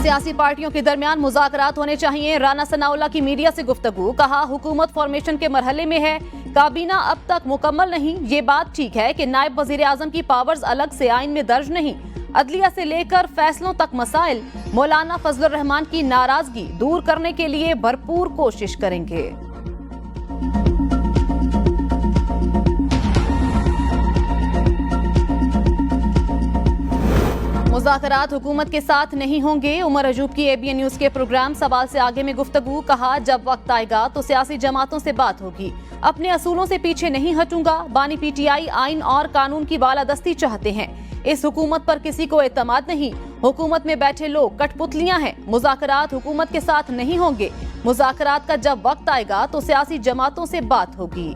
सियासी पार्टियों के दरमियान मुज़ाकरात होने चाहिए। राना सनाउल्लाह की मीडिया से गुफ्तगू, कहा हुकूमत फॉर्मेशन के मरहले में है, काबीना अब तक मुकम्मल नहीं। ये बात ठीक है कि नायब वजीर आजम की पावर्स अलग से आइन में दर्ज नहीं। अदलिया से लेकर फैसलों तक मसाइल। मौलाना फजलुर रहमान की नाराजगी दूर करने के लिए भरपूर कोशिश करेंगे। मुज़ाकरात हुकूमत के साथ नहीं होंगे। उमर अजूब की ABN न्यूज के प्रोग्राम सवाल से आगे में गुफ्तगू, कहा जब वक्त आएगा तो सियासी जमातों से बात होगी, अपने असूलों से पीछे नहीं हटूंगा। बानी PTI आइन और कानून की बालादस्ती चाहते हैं। इस हुकूमत पर किसी को एतमाद नहीं। हुकूमत में बैठे लोग कठपुतलियां हैं। मुज़ाकरात हुकूमत के साथ नहीं होंगे। मुज़ाकरात का जब वक्त आएगा तो सियासी जमातों से बात होगी।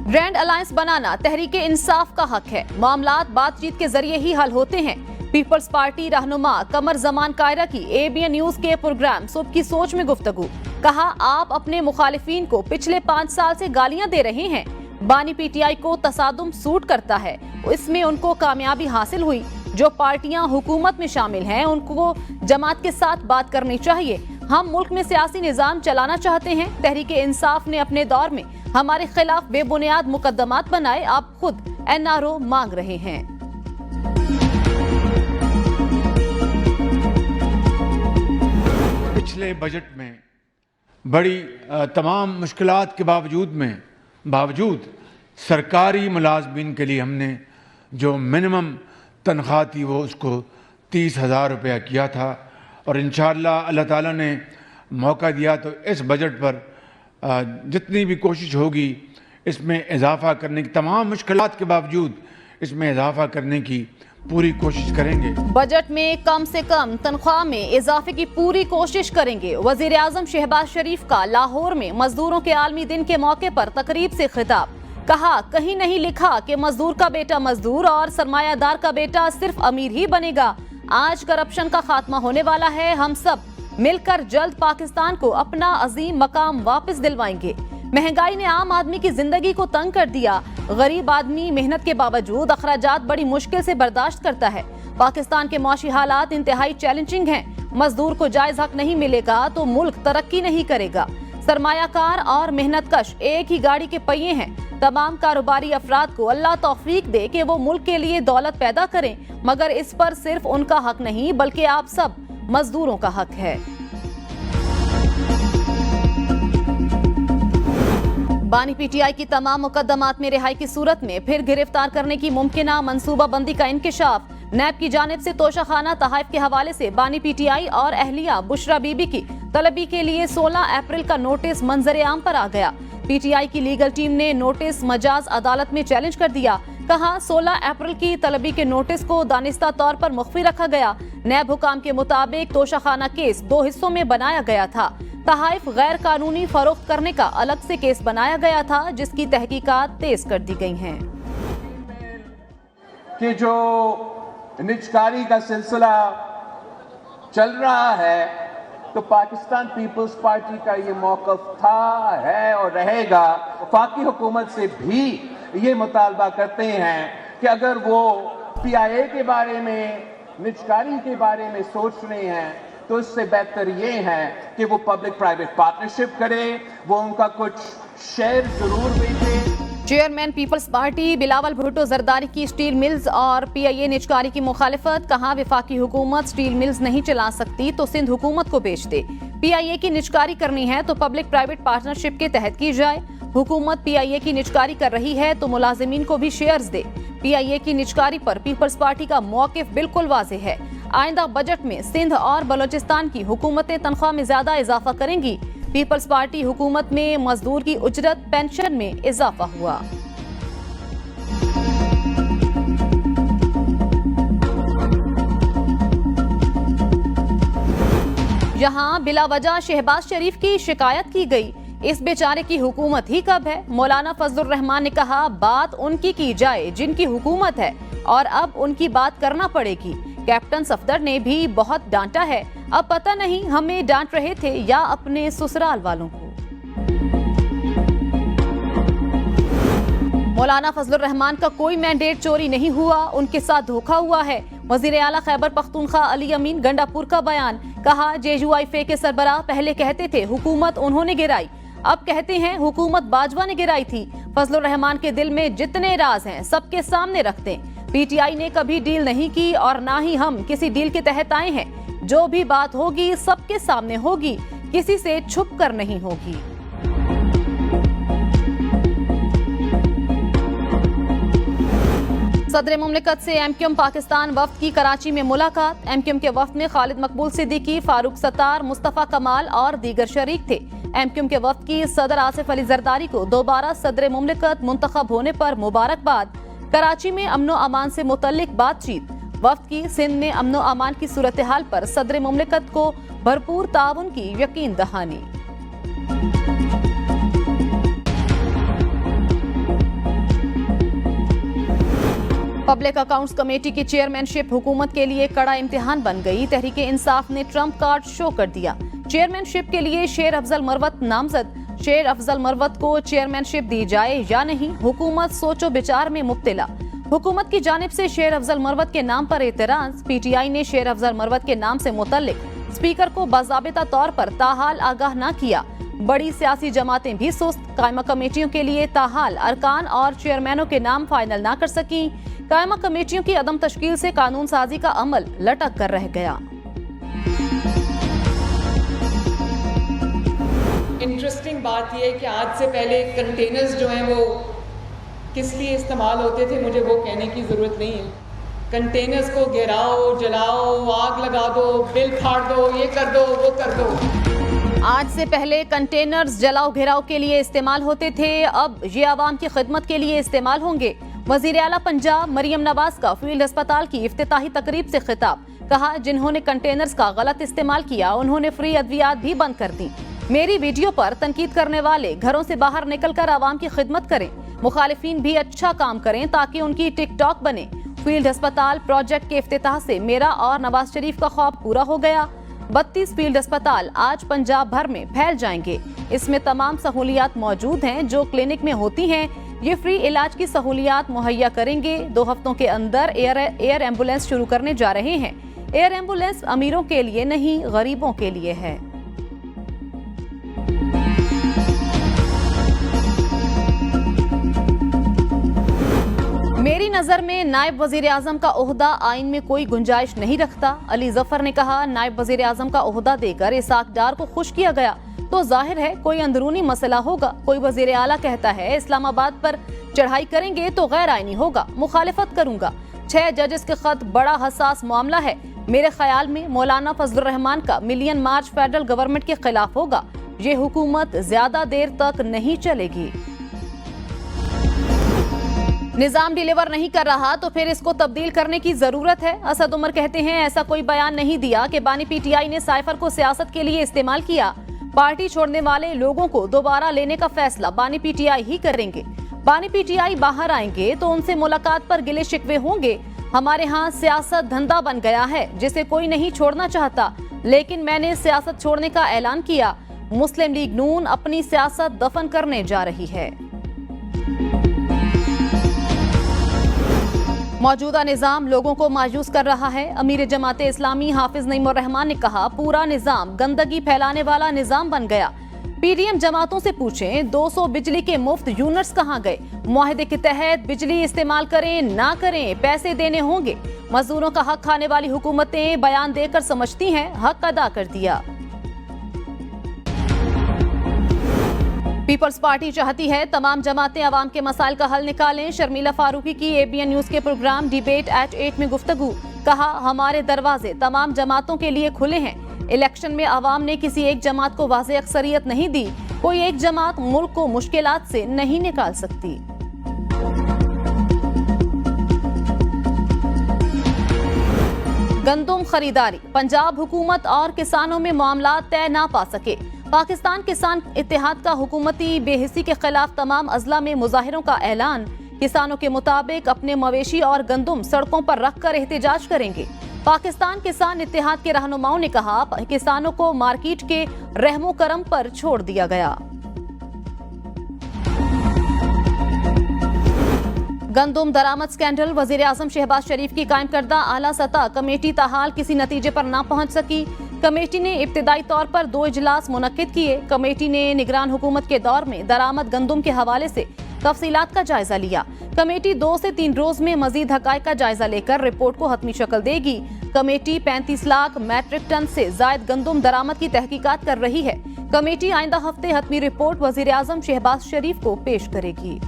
ग्रैंड अलायंस बनाना तहरीके इंसाफ का हक है। मामलात बातचीत के जरिए ही हल होते हैं। पीपल्स पार्टी रहनुमा कमर जमान कायरा की ABN न्यूज के प्रोग्राम सुबह की सोच में गुफ्तगू, कहा आप अपने मुखालिफिन को पिछले 5 साल से गालियां दे रहे हैं। बानी PTI को तसादुम सूट करता है, इसमें उनको कामयाबी हासिल हुई। जो पार्टियां हुकूमत में शामिल हैं उनको जमात के साथ बात करनी चाहिए। हम मुल्क में सियासी निजाम चलाना चाहते हैं। तहरीके इंसाफ ने अपने दौर में हमारे खिलाफ बेबुनियाद मुकदमात बनाए। आप खुद NRO मांग रहे हैं। पिछले बजट में बड़ी तमाम मुश्किलात के बावजूद सरकारी मुलाजमीन के लिए हमने जो मिनिमम तनख्वाह थी वो उसको 30,000 रुपया किया था, और इंशाअल्लाह अल्लाह ताला ने मौका दिया तो इस बजट पर जितनी भी कोशिश होगी इसमें इजाफा करने की, तमाम मुश्किलात के बावजूद इसमें इजाफा करने की पूरी कोशिश करेंगे। बजट में कम से कम तनख्वाह में इजाफे की पूरी कोशिश करेंगे। वजीर आजम शहबाज शरीफ का लाहौर में मजदूरों के आलमी दिन के मौके पर तकरीब से खिताब, कहा कहीं नहीं लिखा कि मजदूर का बेटा मजदूर और सरमायादार का बेटा सिर्फ अमीर ही बनेगा। आज करप्शन का खात्मा होने वाला है। हम सब मिलकर जल्द पाकिस्तान को अपना अजीम मकाम वापस दिलवाएंगे। महंगाई ने आम आदमी की जिंदगी को तंग कर दिया। गरीब आदमी मेहनत के बावजूद अखराजात बड़ी मुश्किल से बर्दाश्त करता है। पाकिस्तान के माशी हालात इंतहाई चैलेंजिंग हैं। मजदूर को जायज हक नहीं मिलेगा तो मुल्क तरक्की नहीं करेगा। सरमायाकार और मेहनतकश एक ही गाड़ी के पहिए हैं। तमाम कारोबारी अफराद को अल्लाह तौफीक दे कि वो मुल्क के लिए दौलत पैदा करें, मगर इस पर सिर्फ उनका हक नहीं बल्कि आप सब मजदूरों का हक है। बानी PTI की तमाम मुकदमात में रिहाई की सूरत में फिर गिरफ्तार करने की मुमकिना मंसूबाबंदी का इंकिशाफ। नैब की जानिब से तोशाखाना तहाइफ के हवाले से बानी PTI और अहलिया बुशरा बीबी की तलबी के लिए 16 अप्रैल का नोटिस मंजर आम पर आ गया। PTI की लीगल टीम ने नोटिस मजाज अदालत में चैलेंज कर दिया। कहा 16 अप्रैल की तलबी के नोटिस को दानिस्ता तौर पर मुख्फी रखा गया। नैब हुकाम के मुताबिक तोशाखाना केस 2 हिस्सों में बनाया गया था। तहाइफ गैर कानूनी फरोख्त करने का अलग से केस बनाया गया था, जिसकी तहकीकात तेज कर दी गई हैं। कि जो निजकारी का सिलसिला चल रहा है तो पाकिस्तान पीपल्स पार्टी का ये मौक़िफ़ था, है और रहेगा। वफाकी हुकूमत से भी ये मुतालबा करते हैं कि अगर वो PIA के बारे में, निजकारी के बारे में सोच रहे हैं तो इससे बेहतर ये है कि वो पब्लिक प्राइवेट पार्टनरशिप करे, वो उनका कुछ शेयर जरूर बेचे। चेयरमैन पीपल्स पार्टी बिलावल भुट्टो जरदारी की स्टील मिल्स और PIA निजकारी की मुखालिफत, कहा वफाकी हुकूमत स्टील मिल्स नहीं चला सकती तो सिंध हुकूमत को बेच दे। PIA की निजकारी करनी है तो पब्लिक प्राइवेट पार्टनरशिप के तहत की जाए। हुकूमत PIA की निजकारी कर रही है तो मुलाजिमीन को भी शेयर्स दे। PIA की निजकारी पर पीपल्स पार्टी का मौकिफ बिल्कुल वाज़ेह है। आइंदा बजट में सिंध और बलोचिस्तान की हुकूमतें तनख्वाह में ज्यादा इजाफा करेंगी। पीपल्स पार्टी हुकूमत में मजदूर की उजरत पेंशन में इजाफा हुआ। यहां बिला वजह शहबाज शरीफ की शिकायत की गई। इस बेचारे की हुकूमत ही कब है? मौलाना फजलुर रहमान ने कहा बात उनकी की जाए जिनकी हुकूमत है और अब उनकी बात करना पड़ेगी। कैप्टन सफदर ने भी बहुत डांटा है, अब पता नहीं हमें डांट रहे थे या अपने ससुराल वालों को। मौलाना फजलुर रहमान का कोई मैंडेट चोरी नहीं हुआ, उनके साथ धोखा हुआ है। वजीर आला खैबर पख्तूनख्वा अली अमीन गंडापुर का बयान। कहा, JUIF के सरबराह पहले कहते थे हुकूमत उन्होंने गिराई, अब कहते हैं हुकूमत बाजवा ने गिराई थी। फजलुर रहमान के दिल में जितने राज हैं सबके सामने रखते हैं। PTI ने कभी डील नहीं की और ना ही हम किसी डील के तहत आए हैं। जो भी बात होगी सबके सामने होगी, किसी से छुप कर नहीं होगी। सदर मुमलिकत से MQM पाकिस्तान वफ्द की कराची में मुलाकात। MQM के वफ्द में खालिद मकबूल सिद्दीकी, फारूक सत्तार, मुस्तफा कमाल और दीगर शरीक थे। MQM के वफ्द की सदर आसिफ अली जरदारी को दोबारा सदर मुमलिकत मुंतखब होने पर मुबारकबाद। कराची में अमनो अमान से मुतल्लिक बातचीत। वफ्द की सिंध में अमनो अमान की सूरत हाल पर सदर मुमलिकत को भरपूर ताउन की यकीन दहानी। पब्लिक अकाउंट्स कमेटी की चेयरमैनशिप हुकूमत के लिए कड़ा इम्तिहान बन गई। तहरीक इंसाफ ने ट्रंप कार्ड शो कर दिया। चेयरमैनशिप के लिए शेर अफजल मरवत नामजद। शेर अफजल मरवत को चेयरमैनशिप दी जाए या नहीं, हुकूमत सोचो विचार में मुब्तला। हुकूमत की जानिब से शेर अफजल मरवत के नाम पर एतराज। PTI ने शेर अफजल मरवत के नाम से मुतल्लिक स्पीकर को बाज़ाबिता तौर पर ताहाल आगाह न किया। बड़ी सियासी जमातें भी सुस्त। कायमा कमेटियों के लिए ताहाल अरकान और चेयरमैनों के नाम फाइनल न कर सकी। कायमा कमेटियों की अदम तश्कील से कानून साजी का अमल लटक कर रह गया। इंटरेस्टिंग बात यह है कि आज से पहले कंटेनर्स जो हैं वो किस लिए इस्तेमाल होते थे मुझे वो कहने की ज़रूरत नहीं है। कंटेनर्स को गिराओ, जलाओ, आग लगा दो, बिल फाड़ दो, ये कर दो, वो कर दो। आज से पहले कंटेनर्स जलाओ घिराव के लिए इस्तेमाल होते थे, अब ये आवाम की खिदमत के लिए इस्तेमाल होंगे। वजीर आला पंजाब मरियम नवाज का फील्ड अस्पताल की इफ्तिताही तकरीब से खिताब। कहा, जिन्होंने कंटेनर्स का गलत इस्तेमाल किया उन्होंने फ्री अद्वियात भी बंद कर दी। मेरी वीडियो पर तनकीद करने वाले घरों से बाहर निकलकर आवाम की खिदमत करें। मुखालिफिन भी अच्छा काम करें ताकि उनकी टिकटॉक बने। फील्ड अस्पताल प्रोजेक्ट के इफ्तिताह से मेरा और नवाज शरीफ का ख्वाब पूरा हो गया। 32 फील्ड अस्पताल आज पंजाब भर में फैल जाएंगे। इसमें तमाम सहूलियात मौजूद हैं जो क्लिनिक में होती हैं। ये फ्री इलाज की सहूलियात मुहैया करेंगे। 2 हफ्तों के अंदर एयर एम्बुलेंस शुरू करने जा रहे हैं। एयर एम्बुलेंस अमीरों के लिए नहीं, गरीबों के लिए है। मेरी नजर में नायब वजीर आजम का ओहदा आइन में कोई गुंजाइश नहीं रखता। अली जफर ने कहा, नायब वजीर आजम का ओहदा देकर इसाक डार को खुश किया गया तो जाहिर है कोई अंदरूनी मसला होगा। कोई वजीर आला कहता है इस्लामाबाद पर चढ़ाई करेंगे तो गैर आईनी होगा, मुखालिफत करूंगा। 6 जजेस के खत बड़ा हसास मामला है। मेरे ख्याल में मौलाना फजलुर रहमान का मिलियन मार्च फेडरल गवर्नमेंट के खिलाफ होगा। ये हुकूमत ज्यादा देर तक नहीं चलेगी। निजाम डिलीवर नहीं कर रहा तो फिर इसको तब्दील करने की जरूरत है। असद उमर कहते हैं, ऐसा कोई बयान नहीं दिया कि बानी PTI ने साइफर को सियासत के लिए इस्तेमाल किया। पार्टी छोड़ने वाले लोगों को दोबारा लेने का फैसला बानी PTI ही करेंगे। बानी PTI बाहर आएंगे तो उनसे मुलाकात पर गिले शिकवे होंगे। हमारे यहाँ सियासत धंधा बन गया है जिसे कोई नहीं छोड़ना चाहता, लेकिन मैंने सियासत छोड़ने का ऐलान किया। मुस्लिम लीग नून अपनी सियासत दफन करने जा रही है। मौजूदा निजाम लोगों को मायूस कर रहा है। अमीर जमाते इस्लामी हाफिज नईमुर रहमान ने कहा, पूरा निजाम गंदगी फैलाने वाला निजाम बन गया। PDM जमातों से पूछें 200 बिजली के मुफ्त यूनिट्स कहां गए। मुआहदे के तहत बिजली इस्तेमाल करें ना करें, पैसे देने होंगे। मजदूरों का हक खाने वाली हुकूमतें बयान देकर समझती हैं हक अदा कर दिया। पीपल्स पार्टी चाहती है तमाम जमातें अवाम के मसाइल का हल निकालें। शर्मिला फारूकी की ABN न्यूज के प्रोग्राम डिबेट एट 8 में गुफ्तगू। कहा, हमारे दरवाजे तमाम जमातों के लिए खुले हैं। इलेक्शन में अवाम ने किसी एक जमात को वाज़ेह अक्सरियत नहीं दी। कोई एक जमात मुल्क को मुश्किलात से नहीं निकाल सकती। गंदुम खरीदारी, पंजाब हुकूमत और किसानों में मामला तय ना पा सके। पाकिस्तान किसान इत्तेहाद का हुकूमती बेहिसी के खिलाफ तमाम अजला में मुजाहिरों का ऐलान। किसानों के मुताबिक अपने मवेशी और गंदुम सड़कों पर रखकर एहतजाज करेंगे। पाकिस्तान किसान इत्तेहाद के रहनुमाओं ने कहा, किसानों को मार्केट के रहमो करम पर छोड़ दिया गया। गंदुम दरामद स्कैंडल, वजीर आजम शहबाज शरीफ की कायम करदा आला सतह कमेटी ताहाल किसी नतीजे पर ना पहुंच सकी। कमेटी ने इब्तिदाई तौर पर 2 इजलास मुनक्किद किए। कमेटी ने निगरान हुकूमत के दौर में दरामद गंदुम के हवाले से तफसीलात का जायजा लिया। कमेटी 2 से 3 रोज में मजीद हकायक का जायजा लेकर रिपोर्ट को हतमी शक्ल देगी। कमेटी 35 लाख मैट्रिक टन से जायद गंदुम दरामद की तहकीकात कर रही है। कमेटी आइंदा हफ्ते हतमी रिपोर्ट वजीर आजम शहबाज शरीफ को पेश करेगी।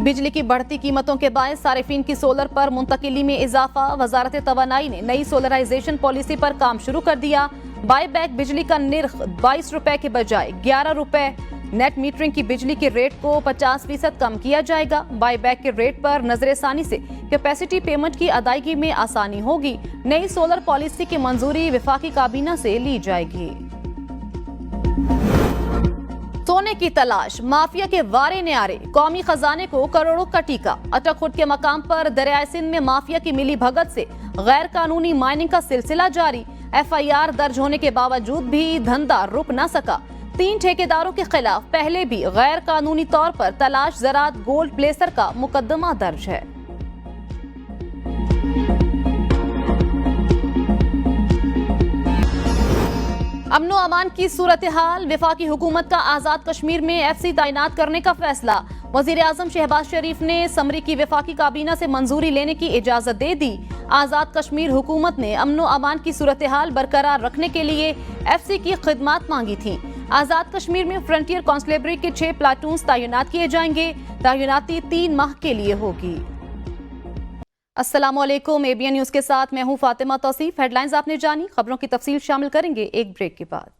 बिजली की बढ़ती कीमतों के बायस सारिफीन की सोलर पर मुंतकिली में इजाफा। वजारत तवानाई ने नई सोलराइजेशन पॉलिसी पर काम शुरू कर दिया। बाई बैक बिजली का निर्ख 22 रुपए के बजाय 11 रुपए। नेट मीटरिंग की बिजली के रेट को 50% कम किया जाएगा। बाई बैक के रेट पर नजरसानी से कैपेसिटी पेमेंट की अदायगी में आसानी होगी। नई सोलर पॉलिसी की मंजूरी वफाकी काबीना से ली जाएगी। सोने की तलाश, माफिया के वारे न्यारे, कौमी खजाने को करोड़ों का टीका। अटकखुर्द के मकाम पर दरियाए सिंध में माफिया की मिली भगत से गैर कानूनी माइनिंग का सिलसिला जारी। FIR दर्ज होने के बावजूद भी धंधा रुक न सका। 3 ठेकेदारों के खिलाफ पहले भी गैर कानूनी तौर पर तलाश ज़रात गोल्ड प्लेसर का मुकदमा दर्ज है। अमनो अमान की सूरत हाल, वफाकी हुकूमत का आजाद कश्मीर में FC तैनात करने का फैसला। वजीर आजम शहबाज शरीफ ने समरी की वफाकी काबीना से मंजूरी लेने की इजाजत दे दी। आजाद कश्मीर हुकूमत ने अमनो अमान की सूरत हाल बरकरार रखने के लिए FC की खिदमात मांगी थी। आजाद कश्मीर में फ्रंटियर कॉन्स्टेबलरी के 6 प्लाटून्स तैनात किए जाएंगे। तैनाती 3 माह के लिए होगी। अस्सलामुअलैकुम, ABN न्यूज के साथ मैं हूं फातिमा तौसीफ। हेडलाइंस आपने जानी, खबरों की तफसील शामिल करेंगे एक ब्रेक के बाद।